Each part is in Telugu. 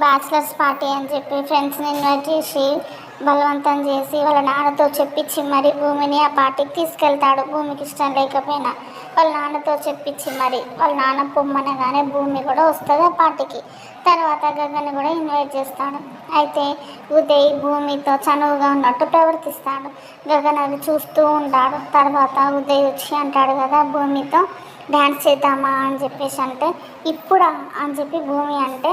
బ్యాచిలర్స్ పార్టీ అని చెప్పి ఫ్రెండ్స్ని ఇన్వైట్ చేసి బలవంతం చేసి వాళ్ళ నాన్నతో చెప్పించి మరి భూమిని ఆ పార్టీకి తీసుకెళ్తాడు. భూమికి ఇష్టం లేకపోయినా వాళ్ళ నాన్నతో చెప్పించి మరి వాళ్ళ నాన్న పొమ్మనగానే భూమి కూడా వస్తుంది ఆ పార్టీకి. తర్వాత గగన్ కూడా ఇన్వైట్ చేస్తాడు. అయితే ఉదయ్ భూమితో చనువుగా ఉన్నట్టు ప్రవర్తిస్తాడు. గగన్ అది చూస్తూ ఉంటాడు. తర్వాత ఉదయ్ వచ్చి అంటాడు కదా భూమితో, డ్యాన్స్ చేద్దామా అని చెప్పేసి అంటే, ఇప్పుడా అని చెప్పి భూమి అంటే,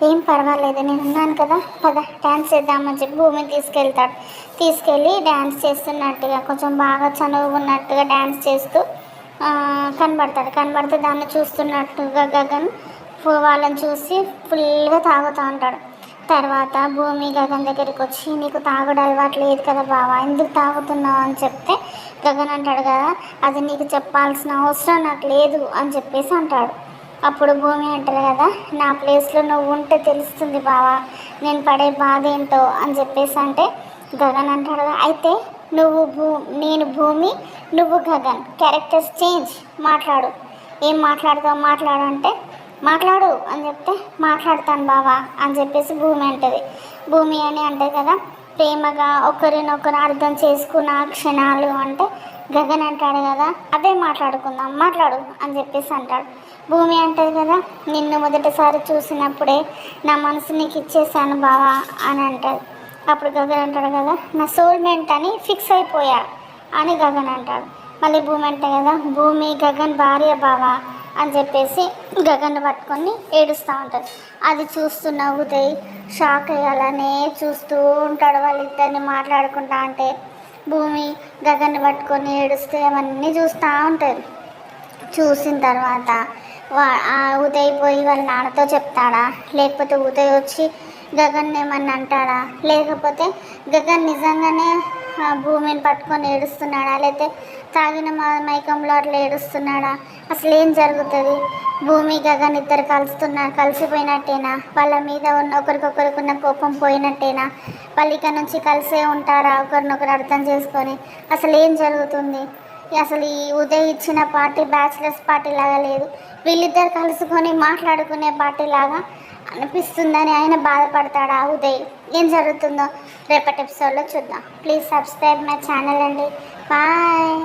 ఏం పర్వాలేదు నేను ఉన్నాను కదా, పద డ్యాన్స్ చేద్దామని చెప్పి భూమిని తీసుకెళ్ళి డ్యాన్స్ చేస్తున్నట్టుగా కొంచెం బాగా చనువుగా ఉన్నట్టుగా డ్యాన్స్ చేస్తూ కనబడితే దాన్ని చూస్తున్నట్టుగా గగన్ వాళ్ళని చూసి ఫుల్గా తాగుతూ ఉంటాడు. తర్వాత భూమి గగన్ దగ్గరికి వచ్చి, నీకు తాగుడు అలవాటు లేదు కదా బావా, ఎందుకు తాగుతున్నావు అని చెప్తే గగన్ అంటాడు కదా, అది నీకు చెప్పాల్సిన అవసరం నాకు లేదు అని చెప్పేసి అంటాడు. అప్పుడు భూమి అంటారు కదా, నా ప్లేస్లో నువ్వు ఉంటే తెలుస్తుంది బావా నేను పడే బాధ ఏంటో అని చెప్పేసి అంటే గగన్ అంటాడు కదా, అయితే నేను భూమి, నువ్వు గగన్, క్యారెక్టర్స్ చేంజ్, మాట్లాడు, ఏం మాట్లాడతావు మాట్లాడు అంటే, మాట్లాడు అని చెప్తే మాట్లాడతాను బావా అని చెప్పేసి భూమి అంటది. భూమి అని అంటే కదా, ప్రేమగా ఒకరినొకరు అర్థం చేసుకున్న క్షణాలు అంటే గగన్ అంటాడు కదా, అదే మాట్లాడుకుందాం, మాట్లాడు అని చెప్పేసి అంటాడు. భూమి అంటది కదా, నిన్ను మొదటిసారి చూసినప్పుడే నా మనసు నీకు ఇచ్చేసాను బావా అని అంటాడు. అప్పుడు గగన్ అంటాడు కదా, నా సోల్మేట్ అని ఫిక్స్ అయిపోయా అని గగన్ అంటాడు. మళ్ళీ భూమి అంటే కదా, భూమి గగన్ భార్య బావా అని చెప్పేసి గగన్ పట్టుకొని ఏడుస్తూ ఉంటాడు. అది చూస్తున్న ఉదయ్ షాక్ అయ్యాలనే చూస్తూ ఉంటాడు. వాళ్ళిద్దరిని మాట్లాడుకుంటా అంటే భూమి గగన్ని పట్టుకొని ఏడుస్తూ అవన్నీ చూస్తూ ఉంటాడు. చూసిన తర్వాత ఉదయ్ పోయి వాళ్ళ నాన్నతో చెప్తాడా, లేకపోతే ఉదయ్ వచ్చి గగన్ ఏమన్నా అంటాడా, లేకపోతే గగన్ నిజంగానే భూమిని పట్టుకొని ఏడుస్తున్నాడా, లేకపోతే తాగిన మైకంలో అట్లా ఏడుస్తున్నాడా, అసలు ఏం జరుగుతుంది? భూమి గగన్ ఇద్దరు కలిసిపోయినట్టేనా? వాళ్ళ మీద ఒకరికొకరికి ఉన్న కోపం పోయినట్టేనా? వాళ్ళు ఇక నుంచి కలిసే ఉంటారా ఒకరినొకరు అర్థం చేసుకొని? అసలు ఏం జరుగుతుంది? అసలు ఈ ఉదయ్ ఇచ్చిన పార్టీ బ్యాచిలర్స్ పార్టీ లాగా లేదు, వీళ్ళిద్దరు కలుసుకొని మాట్లాడుకునే పార్టీ లాగా అనిపిస్తుందని ఆయన బాధపడతాడా ఉదయ్? ఏం జరుగుతుందో రేపటి ఎపిసోడ్లో చూద్దాం. ప్లీజ్ సబ్స్క్రైబ్ మై ఛానల్ అండి. బాయ్.